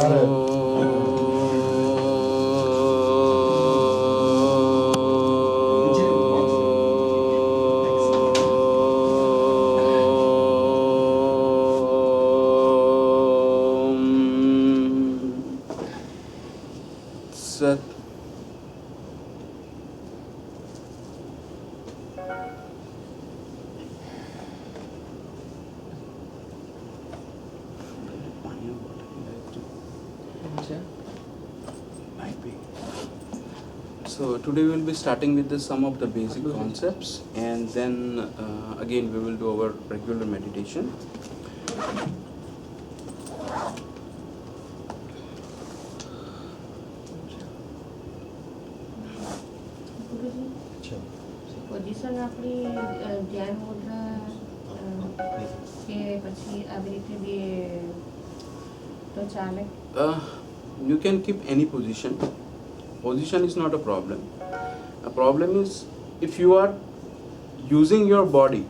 Sat So today we will be starting with some of the basic concepts, and then again we will do our regular meditation. Position આપણી ધ્યાન મુદ્રા કે પછી આવી રીતે બી તો ચાલે? You can keep any position. Position is not a problem. A problem is if you are using your body,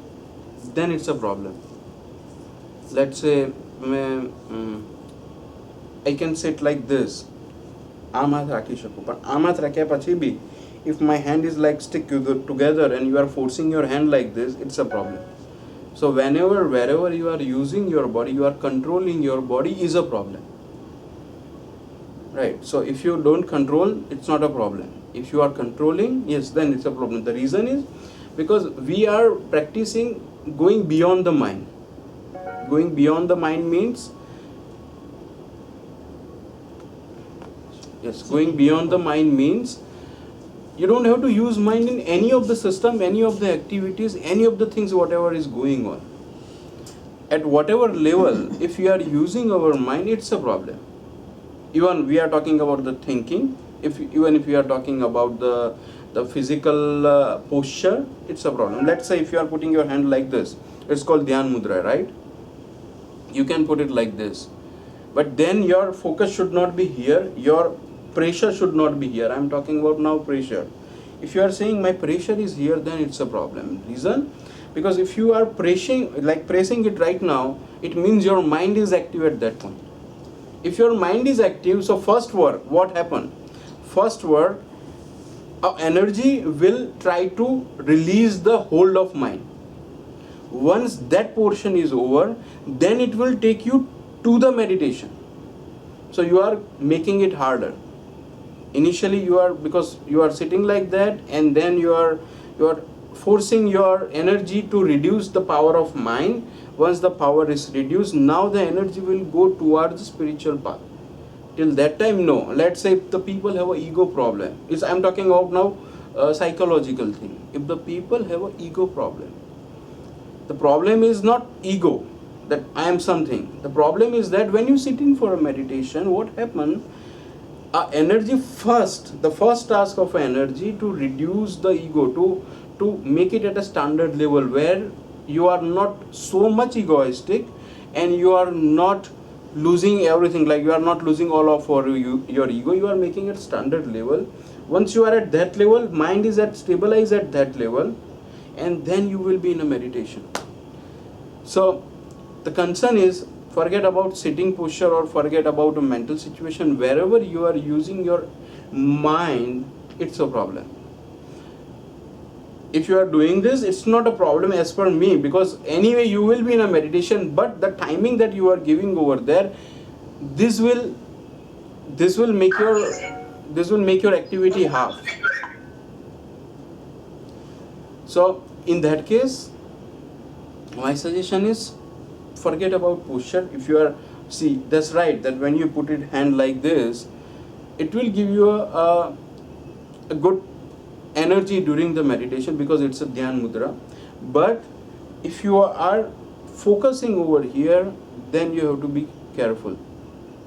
then it's a problem. Let's say I can sit like this. આમ હાથ રાખી શકું, પણ આમ હાથ રાખ્યા પછી બી if my hand is like stick together and you are forcing your hand like this, it's a problem. So wherever you are using your body, you are controlling your body is a problem. Right? So if you don't control, it's not a problem. If you are controlling, yes, then it's a problem. The reason is because we are practicing going beyond the mind. Going beyond the mind means, yes, going beyond the mind means you don't have to use mind in any of the system, any of the activities, any of the things, whatever is going on. At whatever level, if you are using our mind, it's a problem. Even we are talking about the thinking, even if we are talking about the physical posture, it's a problem. Let's say if you are putting your hand like this, it's called Dhyan Mudra, right? You can put it like this, but then your focus should not be here, your pressure should not be here. I'm talking about now pressure. If you are saying my pressure is here, then it's a problem. Reason? Because if you are pressing it right now, it means your mind is active at that point. If your mind is active, so first work, what happened? First work, energy will try to release the hold of mind. Once that portion is over, then it will take you to the meditation. So you are making it harder. Initially because you are sitting like that, and then you are forcing your energy to reduce the power of mind. Once the power is reduced, now the energy will go towards the spiritual path. Till that time, no. Let's say if the people have an ego problem, I'm talking about now a psychological thing. If the people have an ego problem, the problem is not ego, that I am something. The problem is that when you sit in for a meditation, what happens? Energy the first task of energy to reduce the ego, to make it at a standard level where you are not so much egoistic and you are not losing everything, like you are not losing all of your ego. You are making it standard level. Once you are at that level, mind is stabilized at that level, and then you will be in a meditation. So the concern is, forget about sitting posture or forget about a mental situation. Wherever you are using your mind, it's a problem. If you are doing this, it's not a problem as per me, because anyway you will be in a meditation, but the timing that you are giving over there, this will make your activity half. So in that case, my suggestion is, forget about posture. If you are, see, that's right, that when you put it hand like this, it will give you a good energy during the meditation, because it's a Dhyan Mudra. But if you are focusing over here, then you have to be careful.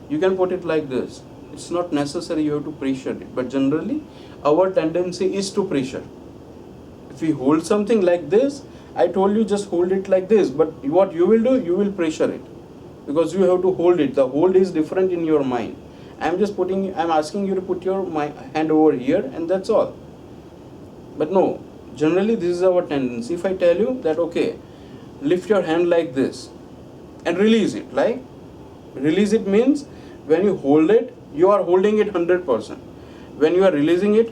You can put it like this. It's not necessary you have to pressure it, but generally our tendency is to pressure. If we hold something like this, I told you just hold it like this, but what you will do, you will pressure it, because you have to hold it. The hold is different in your mind. I'm asking you to put your hand over here, and that's all. But no, generally this is our tendency. If I tell you that, okay, lift your hand like this and release it, like release it means When you hold it, you are holding it 100%. When you are releasing it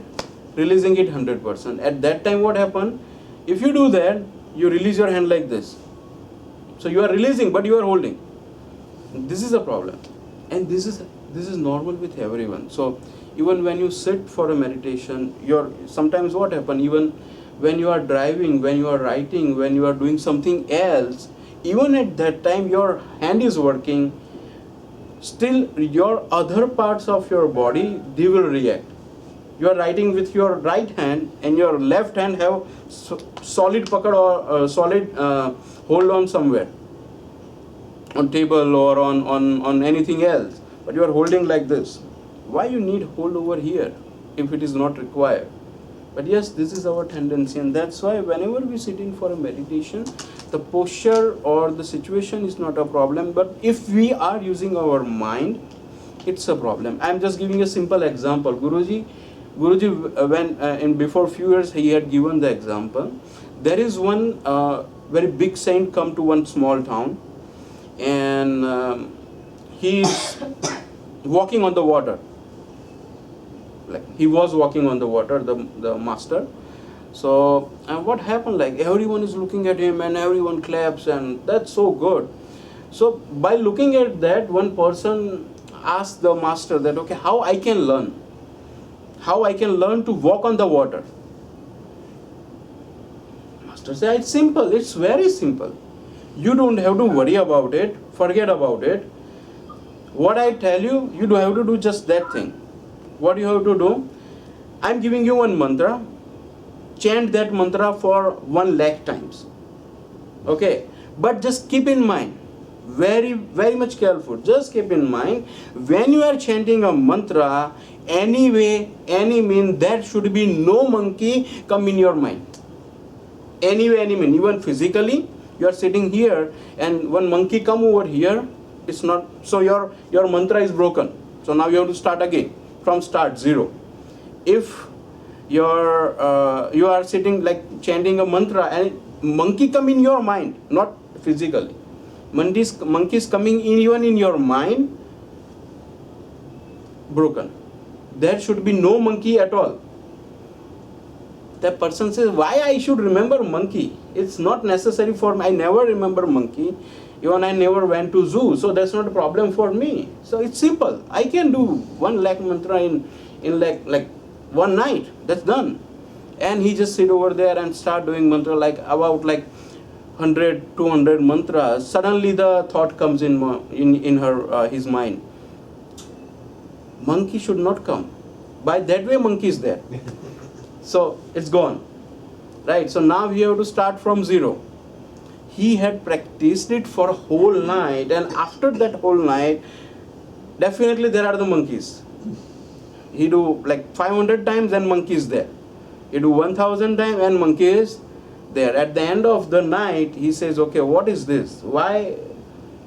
100%. At that time what happen? If you do that, you release your hand like this. So you are releasing, but you are holding. This is a problem, and this is normal with everyone. So even when you sit for a meditation, sometimes what happen? Even when you are driving, when you are writing, when you are doing something else, even at that time your hand is working. Still, your other parts of your body, they will react. You are writing with your right hand, and your left hand have solid pakad or solid hold on somewhere, on table or on anything else, but you are holding like this. Why you need hold over here if it is not required? But yes, this is our tendency, and that's why whenever we sit in for a meditation, the posture or the situation is not a problem, but if we are using our mind, it's a problem. I'm just giving a simple example. Guruji when in before few years he had given the example. There is one very big saint come to one small town, and he is walking on the water. Like he was walking on the water, the master. So and what happened? Like everyone is looking at him and everyone claps, and that's so good. So by looking at that, one person asked the master that, okay, how I can learn? How I can learn to walk on the water? Master said, it's simple. It's very simple. You don't have to worry about it. Forget about it. What I tell you, you don't have to do just that thing. What you have to do? I'm giving you one mantra. Chant that mantra for 1 lakh times. Okay? But just keep in mind, very, very much careful. Just keep in mind, when you are chanting a mantra, any way, any mean, there should be no monkey come in your mind. Any way, any mean. Even physically, you are sitting here and one monkey come over here, it's not, so your mantra is broken. So now you have to start again, from start, 0. If you are sitting like chanting a mantra and monkey come in your mind, not physically. Monkeys coming in even in your mind, broken. There should be no monkey at all. That person says, why I should remember monkey? It's not necessary for me. I never remember monkey. Even I never went to zoo, so that's not a problem for me. So it's simple. I can do 1 lakh mantra in like one night. That's done. And he just sit over there and start doing mantra like about like 100, 200 mantras. Suddenly the thought comes in his mind. Monkey should not come. By that way, monkey is there. So it's gone. Right? So now we have to start from 0. He had practiced it for a whole night, and after that whole night, definitely there are the monkeys. He do like 500 times and monkey is there. He do 1000 times and monkey is there. At the end of the night, he says, okay, what is this? Why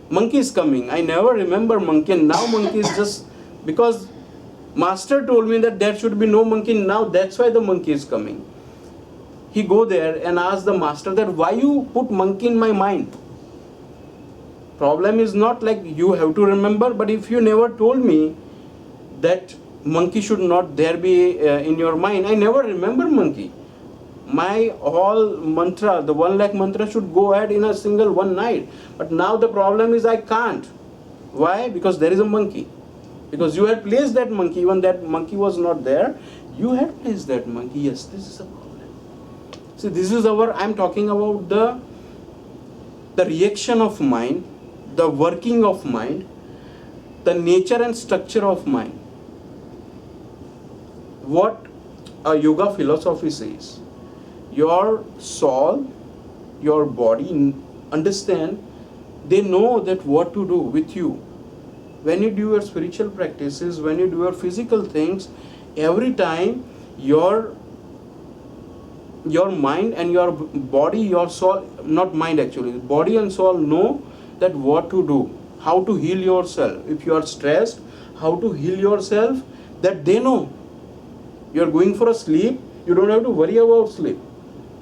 monkey is coming? I never remember monkey, and now monkey is just because master told me that there should be no monkey. Now that's why the monkey is coming. He go there and ask the master that why you put monkey in my mind? Problem is not like you have to remember, but if you never told me that monkey should not there be in your mind, I never remember monkey. My whole mantra, the 1 lakh mantra should go ahead in a single one night. But now the problem is I can't. Why? Because there is a monkey. Because you had placed that monkey, even that monkey was not there. You had placed that monkey. Yes, this is a problem. See, this is I'm talking about the reaction of mind, the working of mind, the nature and structure of mind. What a yoga philosophy says, your soul, your body understand, they know that what to do with you. When you do your spiritual practices, when you do your physical things, every time your mind and your body, your soul, not mind actually, body and soul know that what to do, how to heal yourself. If you are stressed, how to heal yourself, that they know. You are going for a sleep, you don't have to worry about sleep.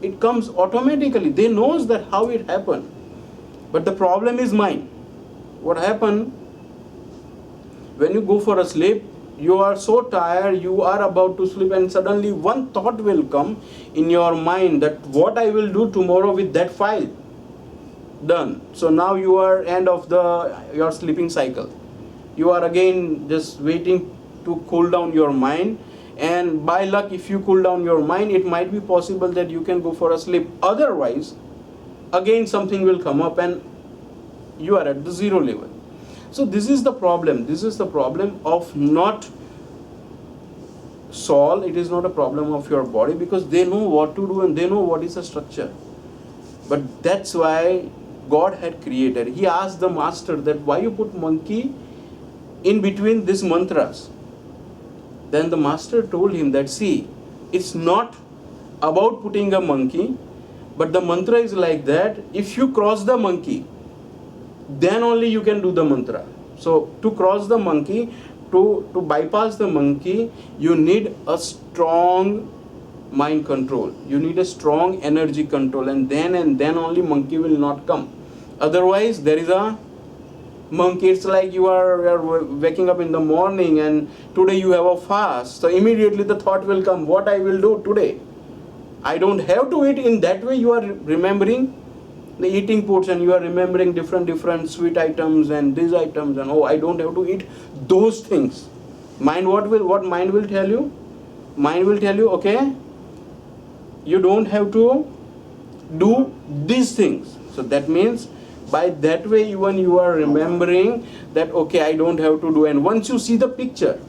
It comes automatically. They knows that how it happened. But the problem is mind. What happened? When you go for a sleep, you are so tired, you are about to sleep, and suddenly one thought will come in your mind that what I will do tomorrow with that file. Done. So now you are end of your sleeping cycle. You are again just waiting to cool down your mind, and by luck, if you cool down your mind, it might be possible that you can go for a sleep. Otherwise, again something will come up and you are at the zero level. So this is the problem. This is the problem of not soul. It is not a problem of your body, because they know what to do and they know what is the structure. But that's why God had created. He asked the master that why you put monkey in between these mantras. Then the master told him that, see, it's not about putting a monkey, but the mantra is like that. If you cross the monkey, then only you can do the mantra. So to cross the monkey, to bypass the monkey, you need a strong mind control. You need a strong energy control, and then only monkey will not come. Otherwise, there is a monkey. It's like you are waking up in the morning and today you have a fast. So immediately the thought will come, what I will do today. I don't have to eat. In that way you are remembering the eating portion. You are remembering different sweet items and these items, and oh, I don't have to eat those things. Mind, what mind will tell you? Mind will tell you, okay, you don't have to do these things. So that means by that way even you are remembering that, okay, I don't have to do. And once you see the picture,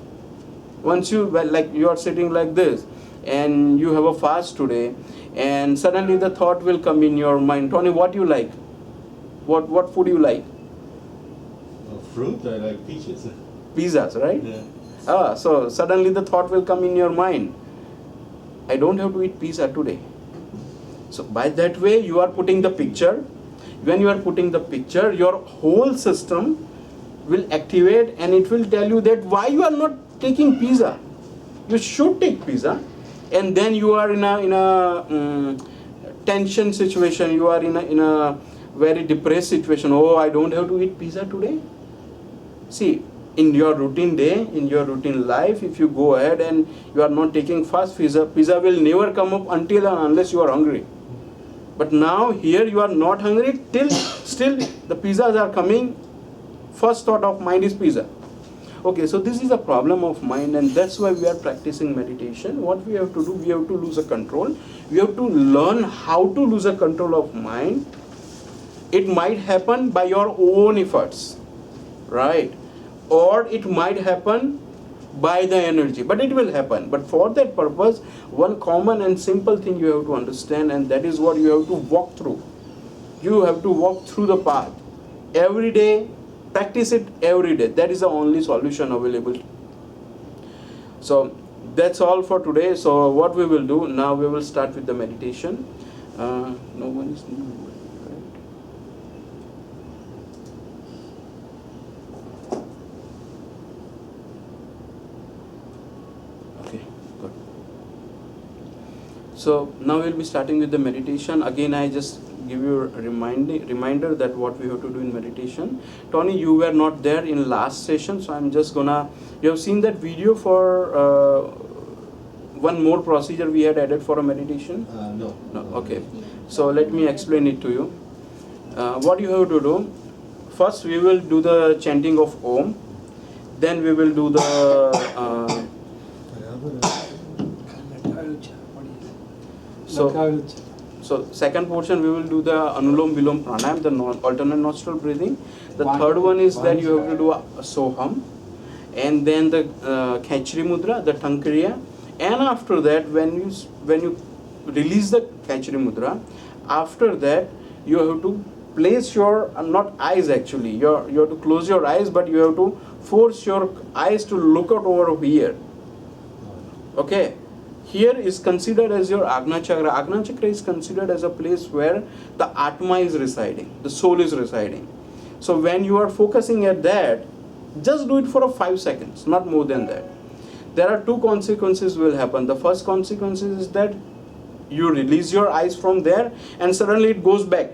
once you, like you are sitting like this and you have a fast today, and suddenly the thought will come in your mind, Tony, what you like? What food you like? Fruit, I like peaches. Pizzas, right? Yeah. So suddenly the thought will come in your mind, I don't have to eat pizza today. So by that way you are putting the picture. When you are putting the picture, your whole system will activate and it will tell you that why you are not taking pizza. You should take pizza. And then you are in a tension situation. You are in a very depressed situation. Oh, I don't have to eat pizza today. See, in your routine day, in your routine life, if you go ahead and you are not taking fast pizza will never come up until and unless you are hungry. But now here you are not hungry, still the pizzas are coming. First thought of mind is pizza. Okay, so this is a problem of mind, and that's why we are practicing meditation. What we have to do, we have to lose a control. We have to learn how to lose a control of mind. It might happen by your own efforts, right? Or it might happen by the energy, but it will happen. But for that purpose, one common and simple thing you have to understand, and that is what you have to walk through. You have to walk through the path every day. Practice it every day. That is the only solution available. So that's all for today. So what we will do now, we will start with the meditation. No one is new, right? Okay, good. So now we'll be starting with the meditation. Again, I just give you a reminder that what we have to do in meditation. Tony, you were not there in last session, so I'm just gonna, you have seen that video for one more procedure we had added for a meditation? No. Okay, so let me explain it to you. What you have to do, first we will do the chanting of Om, then we will do the So second portion we will do the Anulom Vilom Pranayam, the alternate nostril breathing. The third one is that you have to do a Soham, and then the Khechri Mudra, the tongue kriya. And after that, when you release the Khechri Mudra, after that you have to place your, not eyes actually, you have to close your eyes, but you have to force your eyes to look out over here. Okay. Here is considered as your Agna Chakra. Agna Chakra is considered as a place where the Atma is residing, the soul is residing. So when you are focusing at that, just do it for 5 seconds, not more than that. There are 2 consequences will happen. The first consequence is that you release your eyes from there and suddenly it goes back.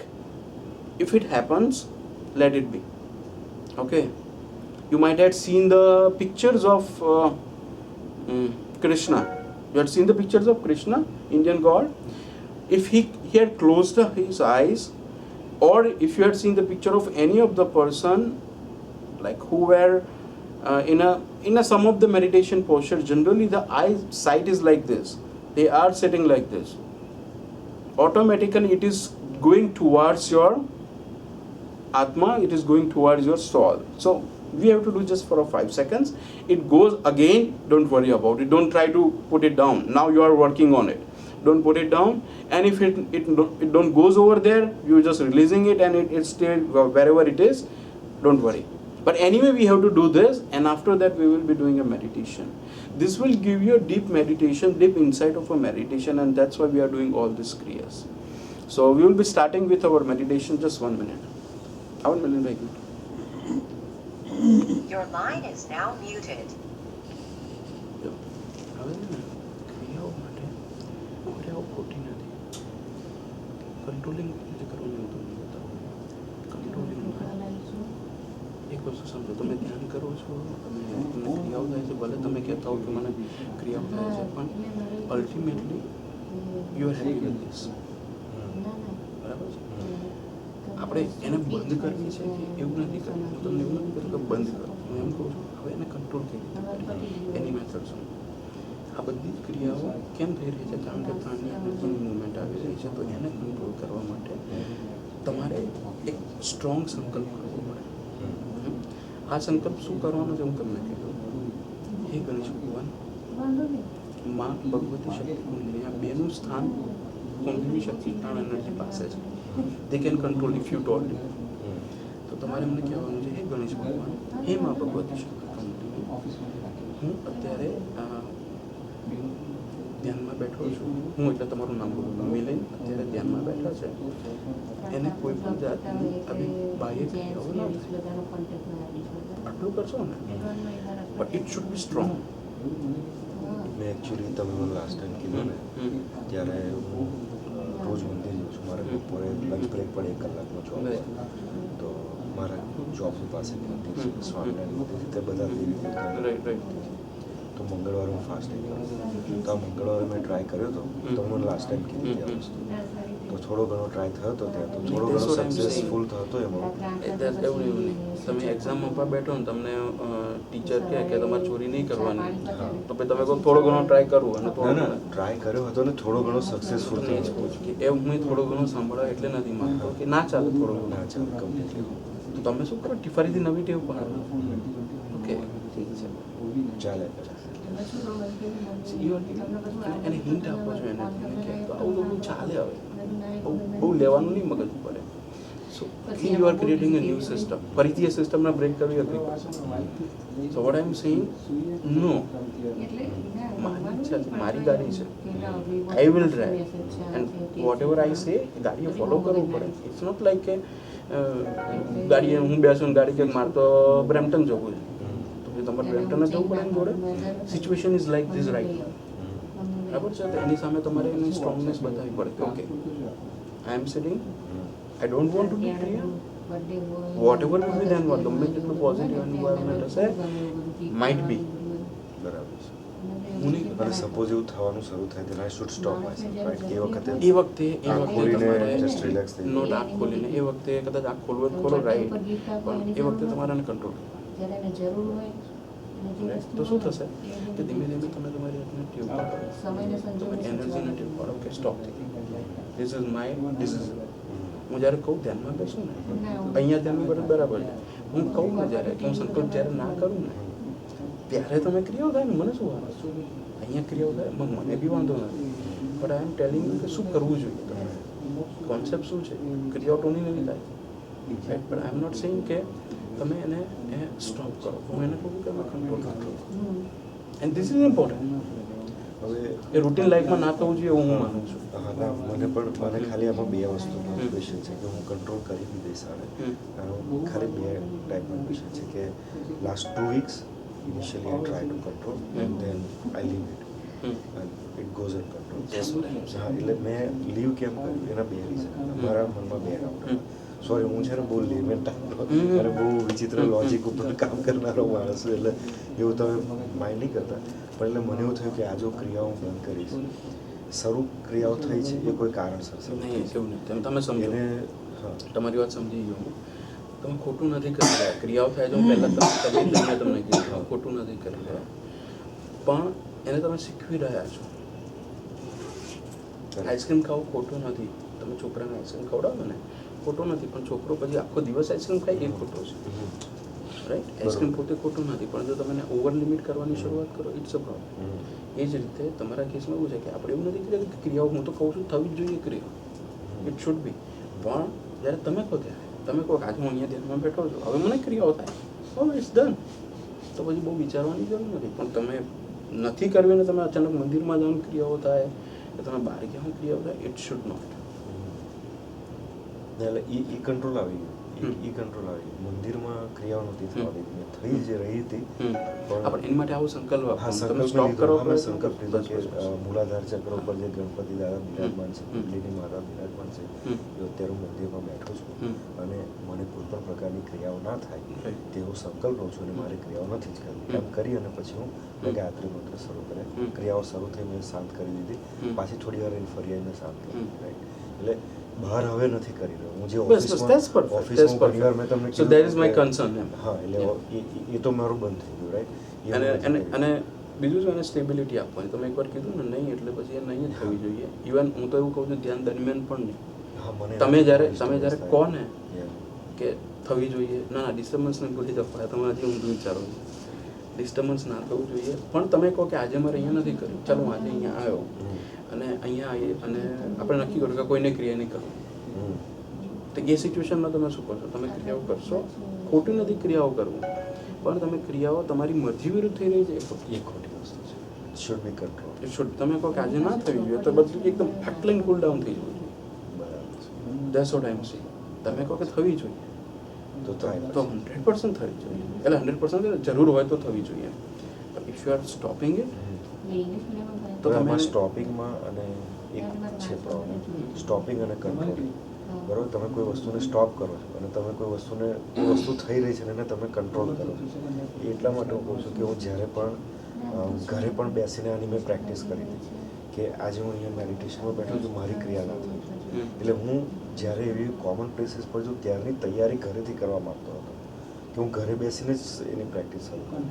If it happens, let it be. Okay. You might have seen the pictures of Krishna. You had seen the pictures of Krishna, Indian god. If he had closed his eyes, or if you had seen the picture of any of the person, like who were in a some of the meditation postures, generally the eye sight is like this. They are sitting like this. Automatically, it is going towards your Atma. It is going towards your soul. So we have to do just for 5 seconds. It goes again. Don't worry about it. Don't try to put it down. Now you are working on it. Don't put it down. And if it don't goes over there, you're just releasing it, and it stay wherever it is. Don't worry. But anyway, we have to do this, and after that we will be doing a meditation. This will give you a deep meditation, deep insight of a meditation, and that's why we are doing all these kriyas. So we will be starting with our meditation. Just 1 minute. Your line is now muted. Controlling કરવાનું એક વસ્તુ સમજો, તમે ધ્યાન કરો છો, તમને ક્રિયાઓ થાય છે, ભલે તમે કહેતા હો કે મને ક્રિયાઓ થાય છે, પણ ultimately you are happy with this. બરાબર છે? આપણે એને બંધ કરવી છે કે એવું નથી કરવું. હું તમને એવું નથી કહ્યું કે બંધ કરો, હું એમ કહું છું હવે એને કંટ્રોલ કેવી રીતે કરીએ એની મેથડ શું. આ બધી જ ક્રિયાઓ કેમ થઈ રહી છે? કારણ કે પ્રાણની એનર્જીની મૂવમેન્ટ આવી રહી છે. તો એને કંટ્રોલ કરવા માટે તમારે એક સ્ટ્રોંગ સંકલ્પ કરવો પડે. આ સંકલ્પ શું કરવાનો છે હું તમને કહી દઉં. હે ગણેશ ભગવાન, માં ભગવતી શક્તિ કુંડલી, આ બેનું સ્થાન કુંડલી શક્તિ પ્રાણ એનર્જી પાસે છે. They can control if you told. તો તમારે મને કહેવાનું છે, હે ગણેશ ભગવાન, હે માં ભગવતી શક્તિ કુંડલી, હું અત્યારે ધ્યાનમાં બેઠો છું. હું એટલે તમારું નામ બોલું, મિલન અત્યારે ધ્યાનમાં બેઠા છે. એને કોઈ પણ જાતની આવી બાહ્ય ક્રિયાઓ ન થાય. આટલું કરશો ને, but it should be strong. મેં એકચ્યુઅલી તમે મને લાસ્ટ ટાઈમ કીધું ને ત્યારે હું રોજ મંદિર જાઉં છું. મારે બપોરે લંચ બ્રેક પણ 1 કલાકનો જોબ છે. તો મારા જોબની પાસે મંદિર છે, સ્વામિનારાયણ મંદિર, તે બધા રાઈટ. તો મંગળવારે હું ફાસ્ટિંગ કરું. તો આ મંગળવારે મેં ટ્રાય કર્યો હતો. તો મને લાસ્ટ ટાઈમ કીધી હતી આ વસ્તુ. તો થોડો ઘણો ટ્રાય થયો હતો ત્યાં, તો થોડો ઘણો સક્સેસફુલ થતો એમાં. એવું નહીં. તમે એક્ઝામ આપવા બેઠો ને, તમને ટીચર કહે કે તમારે ચોરી નહીં કરવાની, તો પછી તમે કહો થોડો ઘણો ટ્રાય કરવો. અને ના, ટ્રાય કર્યો હતો ને થોડો ઘણો સક્સેસફુલ થયો છે. એ હું થોડો ઘણો સાંભળવા એટલે નથી માનતો કે ના ચાલે થોડો ઘણો. ના ચાલે કમ્પ્લીટલી. તો તમે શું કરો, ફરીથી નવી ટેવ પાડો. ઓકે, ઠીક છે, ચાલે. એને હિન્ટ આપો છો એને કે તો આવું બધું ચાલે. હવે બહુ લેવાનું નહીં મગજ પડે. So you are creating a new system. ફરીથી એ સિસ્ટમને બ્રેક કરવી અઘરી પડશે. So what I am saying, નો, મારી ઈચ્છા છે, મારી ગાડી છે, I will drive, and whatever I say ગાડીએ ફોલો કરવું પડે. ઇટ્સ નોટ લાઈક કે ગાડીએ હું બેસું ગાડી કે મારે તો બ્રેમ્પટન જવું છે, તમારે બ્રેમ્પટન જવું પડે એની જોડે. Situation is like this right. બરાબર છે? તો એની સામે તમારે એની સ્ટ્રોંગનેસ બતાવવી પડે કે okay, I am sitting, I don't want to be clear, whatever will be then what, ગમે તેટલું પોઝિટિવ એન્વાયરમેન્ટ હશે, માઇટ બી. બરાબર છે. અને સપોઝ એવું થવાનું શરૂ થાય then I should stop myself, right? એ વખતે તમારે just relax થઈ નોટ આંખ ખોલીને, એ વખતે કદાચ આંખ ખોલવો ખોલો, રાઈટ, પણ એ વખતે તમારે એને કંટ્રોલ. તો શું થશે કે ધીમે ધીમે તમે તમારી ટ્યુબ પાડો, તમે એનર્જીને ટ્યુબ પાડો કે સ્ટોપ થઈ ગઈ. This is my decision. હું જ્યારે કહું ધ્યાનમાં બેસું ને, અહીંયા ધ્યાનમાં બરાબર છે. હું કહું ને જ્યારે, હું સંકલ્પ જ્યારે ના કરું ને, ત્યારે તમે ક્રિયાઓ થાય ને, મને શું વાંધો છે? અહીંયા ક્રિયાઓ થાય મને બી વાંધો નથી. But I M telling you કે શું કરવું જોઈએ. તમે કોન્સેપ્ટ શું છે? ક્રિયાઓ ટોની નહીં થાય, right? But I am not saying કે તમે એને સ્ટોપ કરો. હું એને કહું કે કંટ્રોલ કરો. And this is important. હવે એ રૂટીન લાઈફમાં ના થવું જોઈએ એવું હું માનું છું. હા, ના, મને ખાલી આમાં 2 વસ્તુનો ક્વેશ્ચન છે કે હું કંટ્રોલ કરી બી દઈશ આને. ખાલી 2 ટાઈપના ક્વેશ્ચન છે કે last 2 weeks initially I try to control and then I leave it and it goes in control. હા, એટલે મેં લીવ કેમ કર્યું એના 2 રીઝન. મારા મનમાં 2 ડાઉટ. સોરી હું છે ને બહુ લેમેન્ટ અને બહુ વિચિત્ર લોજિક ઉપર કામ કરનારો માણસ છું, એટલે એવું તમે માઇન્ડ નહીં કરતા. પણ એટલે મને એવું થયું કે આ જો ક્રિયાઓ હું બંધ કરીશ, શરૂ ક્રિયાઓ થઈ છે એ કોઈ કારણસર શરૂ થઈ નહીં છે. એવું નહીં. તમે સમજો, એને હા તમારી વાત સમજી ગયો હું. તમે ખોટું નથી કરી રહ્યા. ક્રિયાઓ થાય છે હું પહેલાં તમને કીધું ખોટું નથી કરી રહ્યા, પણ એને તમે શીખવી રહ્યા છો. આઈસ્ક્રીમ ખાવું ખોટું નથી. તમે છોકરાને આઈસ્ક્રીમ ખવડાવો ને ખોટું નથી, પણ છોકરો પછી આખો દિવસ આઈસ્ક્રીમ ખાય એ ખોટો છે. રાઈટ? આઈસ્ક્રીમ પોતે ખોટું નથી, પણ જો તમે ઓવર લિમિટ કરવાની શરૂઆત કરો ઇટ્સ અ પ્રોબ્લેમ. એ જ રીતે તમારા કેસમાં એવું છે કે આપણે એવું નથી કહેતા કે ક્રિયાઓ હું તો કહું છું થવી જ જોઈએ ક્રિયાઓ, ઇટ શુડ બી. પણ જ્યારે તમે કહો ત્યારે તમે કહો કે આજે હું અહીંયા ધ્યાનમાં બેઠો છું, હવે મને ક્રિયાઓ થાય, હવે ઇટ્સ ડન, તો પછી બહુ વિચારવાની જરૂર નથી. પણ તમે નથી કરવી ને તમે અચાનક મંદિરમાં જવાનું ક્રિયાઓ થાય કે તમે બહાર ગયા ક્રિયાઓ થાય, ઇટ શુડ નોટ. એટલે ઈ કંટ્રોલ આવી ગયું, ઈ કંટ્રોલ આવી ગયું. મંદિરમાં ક્રિયાઓ નથી થવા દીધી, થઈ જે રહી હતી. આપણે એની માટે આવો સંકલ્પ હા, તમે સંકલ્પ સ્ટોપ કરો. લીધો. હા, સંકલ્પ લીધો કે મૂલાધાર ચક્ર ઉપર જે ગણપતિ દાદા બિરાજમાન છે, કુંડલીની માતા બિરાજમાન છે, એ અત્યારે હું મંદિરમાં બેઠો છું અને મને કોઈ પણ પ્રકારની ક્રિયાઓ ના થાય તેવો સંકલ્પ લઉં છું અને મારી ક્રિયાઓ નથી જ કરવી. એમ કરી અને પછી હું ગાયત્રી મંત્ર શરૂ કર્યા. ક્રિયાઓ શરૂ થઈ મેં શાંત કરી દીધી, પાછી થોડી વાર ફરી આવીને શાંત કરી. રાઈટ? એટલે બહાર હવે નથી કરી રહ્યો હું. જે ઓફિસમાં ઘણી વાર મેં તમને so that is my concern. હા, એટલે એ તો મારું બંધ થઈ ગયું. રાઈટ? અને બીજું છે એને સ્ટેબિલિટી આપવાની. તમે એકવાર કીધું ને નહીં એટલે પછી એ નહીં જ થવી જોઈએ. ઇવન હું તો એવું કહું છું ધ્યાન દરમિયાન પણ નહીં. હા, મને તમે જ્યારે કહો ને કે થવી જોઈએ, ના ડિસ્ટર્બન્સને ભૂલી જાઓ. તમે હજી ઊંધું વિચારો છો. ડિસ્ટર્બન્સ ના થવું જોઈએ, પણ તમે કહો કે આજે મારે અહીંયા નથી કર્યું, ચાલો હું આજે અહીંયા આવ્યો અને અહીંયા આવીએ અને આપણે નક્કી કર્યું કે કોઈને ક્રિયા નહીં કરવું, તો એ સિચ્યુએશનમાં તમે શું કરશો? તમે ક્રિયાઓ કરશો. ખોટી નથી ક્રિયાઓ કરવું, પણ તમે ક્રિયાઓ તમારી મરજી વિરુદ્ધ થઈ રહી છે એ ખોટી વસ્તુ છે. Should be control. તમે કહો કે આજે ના થવી જોઈએ તો બધું એકદમ ફાટલાઈન કુલ ડાઉન થઈ જવું જોઈએ. That's what I am saying. તમે કહો કે થવી જોઈએ તો થાય તો 100% થવી જોઈએ. એટલે 100% જરૂર હોય તો થવી જોઈએ. If you are stopping it તો એમાં સ્ટોપિંગમાં અને એક છે પ્રોબ્લેમ, સ્ટોપિંગ અને કંટ્રોલ. બરાબર? તમે કોઈ વસ્તુને સ્ટોપ કરો છો અને તમે કોઈ વસ્તુને એ વસ્તુ થઈ રહી છે ને એને તમે કંટ્રોલ કરો છો. એટલા માટે હું કહું છું કે હું જ્યારે પણ ઘરે પણ બેસીને આની મેં પ્રેક્ટિસ કરી હતી કે આજે હું અહીંયા મેડિટેશનમાં બેઠો છું, મારી ક્રિયા ના થઈ. એટલે હું જ્યારે એવી કોમન પ્લેસીસ પર છું ત્યારની તૈયારી ઘરેથી કરવા માગતો હતો કે હું ઘરે બેસીને જ એની પ્રેક્ટિસ શરૂ કરું,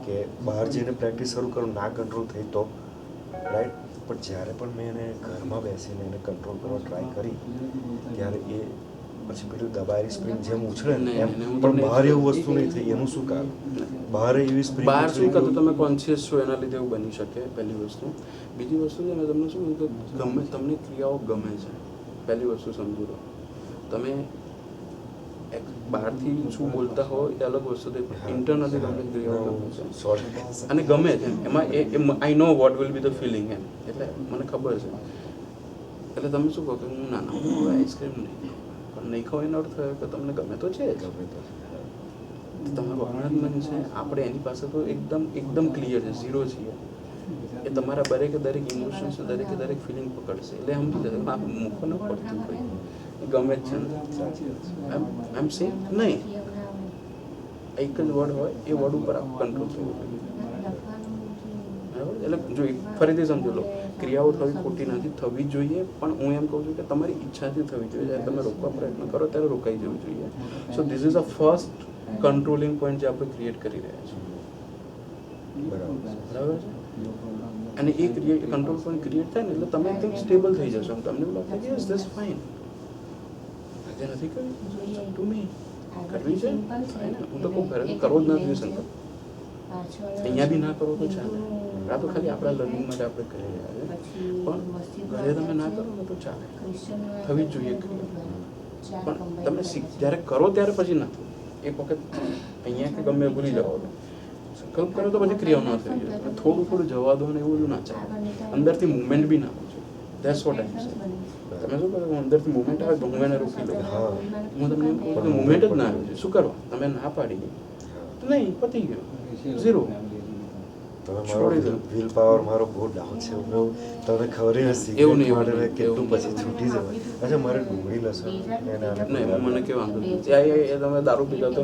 કે બહાર જઈને પ્રેક્ટિસ શરૂ કરું ના કંટ્રોલ થઈ તો. રાઈટ? પણ જ્યારે પણ મેં એને ઘરમાં બેસીને એને કંટ્રોલ કરવા ટ્રાય કરી ત્યારે એ પછી પેલું દબાયેલી સ્પ્રિંગ જેમ ઉછળે ને એમ, પણ બહાર એવું વસ્તુ નહીં થઈ. એનું શું કારણ? બહાર એવી સ્પ્રિંગ બહાર શું કરતું તમે કોન્શિયસ છો એના લીધે એવું બની શકે, પહેલી વસ્તુ. બીજી વસ્તુ છે ને તમને શું કે ગમે તમને ક્રિયાઓ ગમે છે, પહેલી વસ્તુ સમજી લો. તમે બહારથી શું બોલતા હો એ અલગ વસ્તુ છે, ઇન્ટરનલી તમને ક્રિયાઓ ગમે છે અને ગમે છે એમાં I know what will be the feeling એમ. એટલે મને ખબર છે. એટલે તમે શું કહો કે હું ના હું હવે આઈસ્ક્રીમ નહીં, પણ નહીં ખાવ એનો અર્થ થયો કે તમને ગમે તો છે જ. તમારું આનંદ છે, આપણે એની પાસે તો એકદમ ક્લિયર છે, ઝીરો છીએ. એ તમારા દરેક ઇમોશન્સ દરેક ફિલિંગ પકડશે. એટલે સમજી જશે આ મૂકો ન પડતું ભાઈ ગમે જ છે ને. આઈ એમ સેઇંગ નહીં, એક જ વર્ડ હોય એ વર્ડ ઉપર કંટ્રોલ થવો જોઈએ. બરાબર? એટલે જો ફરીથી સમજી લો, ક્રિયાઓ થવી ખોટી નથી, થવી જોઈએ, પણ હું એમ કહું છું કે તમારી ઈચ્છાથી થવી જોઈએ. જ્યારે તમે રોકવા પ્રયત્ન કરો ત્યારે રોકાઈ જવું જોઈએ. So this is a first controlling point જે આપણે ક્રિએટ કરી રહ્યા છીએ. બરાબર છે? અને એ કંટ્રોલ પોઈન્ટ ક્રિએટ થાય ને એટલે તમે એકદમ સ્ટેબલ થઈ જશો. તમને એવું લાગશે કે યસ ધીસ ફાઇન. આજે નથી કરવી ટુ મી કરવી છે ફાઇન. હું તો કહું ઘરે કરવો જ ના જોઈએ સંકલ્પ. અહીંયા બી ના કરો તો ચાલે. આ તો ખાલી આપણા લર્નિંગ માટે આપણે કરી રહ્યા છીએ, પણ ઘરે તમે ના કરો ને તો ચાલે. થવી જ જોઈએ ક્રિયા. પણ તમે જ્યારે કરો ત્યારે પછી ના થવું. એક વખત અહીંયા કે ગમે ભૂલી જાઓ, સંકલ્પ કરો તો પછી ક્રિયાઓ ના થઈ જાય. થોડું જવા દો ને એવું બધું ના ચાલે. અંદરથી મુવમેન્ટ બી ના હોય. That's what I am saying. તમે શું કરો? અંદરથી મુવમેન્ટ આવે તો હું એને રોકી લઉં. હું તમને એમ કહું કે મુવમેન્ટ જ ના આવે છે, શું કરવા? તમે ના પાડી નહીં, પતી ગયું, ઝીરો. તમે મારો છોડી દો. વિલ પાવર મારો બહુ ડાઉન છે હું તમને ખબર જ નથી એવું નહીં, માટે એવું મેં નહીં, કેટલું એવું પછી છૂટી જવાય અચ્છા મારે ડુંગળી લસણ એને આને નહીં એમાં મને કે વાંધો નથી એ તમે દારૂ પીતા તો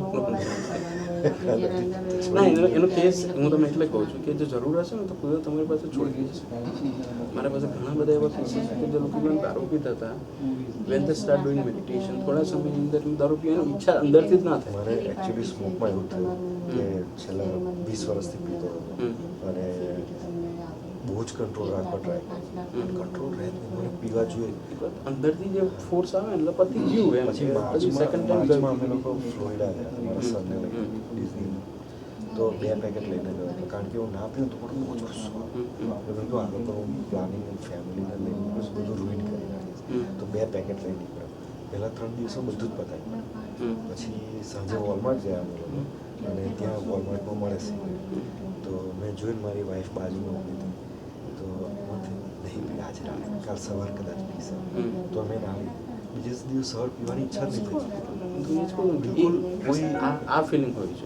ના એનો કેસ હું તમને એટલે કહું છું કે જો જરૂર હશે ને તો કુદરત તમારી પાસે છોડી દે છે મારા પાસે ઘણા બધા એવા કેસીસ છે કે જે લોકો પણ દારૂ પીતા હતા when they start doing meditation થોડા સમયની અંદર દારૂ પીવાની ઈચ્છા અંદરથી જ ના થાય. મારે એકચ્યુઅલી સ્મોકમાં એવું થયું કે છેલ્લા 20 વર્ષથી પીતો હતો અને બહુ જ કંટ્રોલ રાખવા ટ્રાય કર્યો કંટ્રોલ રહે જ નહીં મને પીવા જોઈએ અંદરથી જે ફોર્સ આવે એટલે પતી ગયું એમ પછી પછી સેકન્ડ ટાઈમ માર્ચમાં અમે લોકો ફ્લોરિડા ગયા મારા સરને લઈને ડિઝનીમાં તો 2 પેકેટ લઈને ગયો હતો કારણ કે હું ના પીઉં તો પણ બહુ જ ગુસ્સો આવે મેં કીધું આગળ તો હું પ્લાનિંગ ફેમિલીને લઈને બધું રૂઇન કરી નાખીશ તો 2 પેકેટ લઈ નીકળ્યો પહેલાં 3 દિવસો બધું જ પતાવી પછી સાંજે વોલમાર્ટ ગયા અમે લોકો અને ત્યાં વોલમાર્ટમાં મળે છે તો મેં જોઈને મારી વાઈફ બાજુમાં ઊભી હતી તો મને નહીં પી આજે રાતે કાલ સવાર કદાચ પીશે તો મેં ના લીધી બીજે દિવસ સવાર પીવાની ઈચ્છા જ નહીં થઈ બિલકુલ કોઈ આ ફિલિંગ હોય છે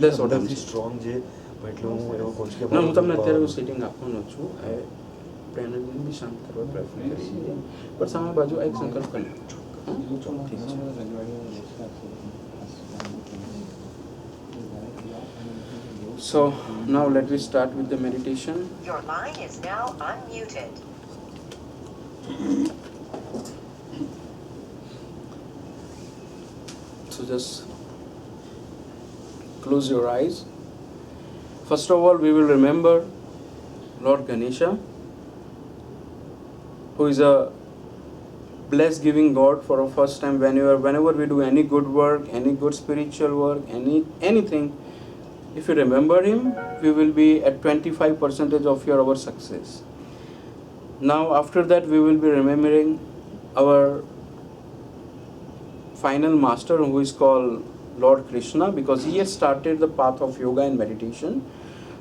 દસ અંદરથી સ્ટ્રોંગ છે પણ એટલે હું એવો કહું છું કે ના હું તમને અત્યારે સેટિંગ આપવાનો છું એ એનર્જીને બી શાંત કરવા પ્રયત્ન કરી છીએ પણ સામે બાજુ આ એક સંકલ્પ કરી ઠીક છે. So now let me start with the meditation. Your line is now unmuted. So just close your eyes. First of all, we will remember Lord Ganesha, who is a blessed giving God for a first time. Whenever we do any good work, any good spiritual work, anything, if you remember him, we will be at 25% of our success. Now after that, we will be remembering our final master, who is called Lord Krishna, because he has started the path of yoga and meditation.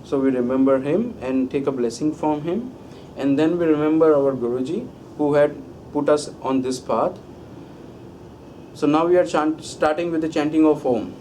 So we remember him and take a blessing from him. And then we remember our Guruji, who had put us on this path. So now we are starting with the chanting of Om.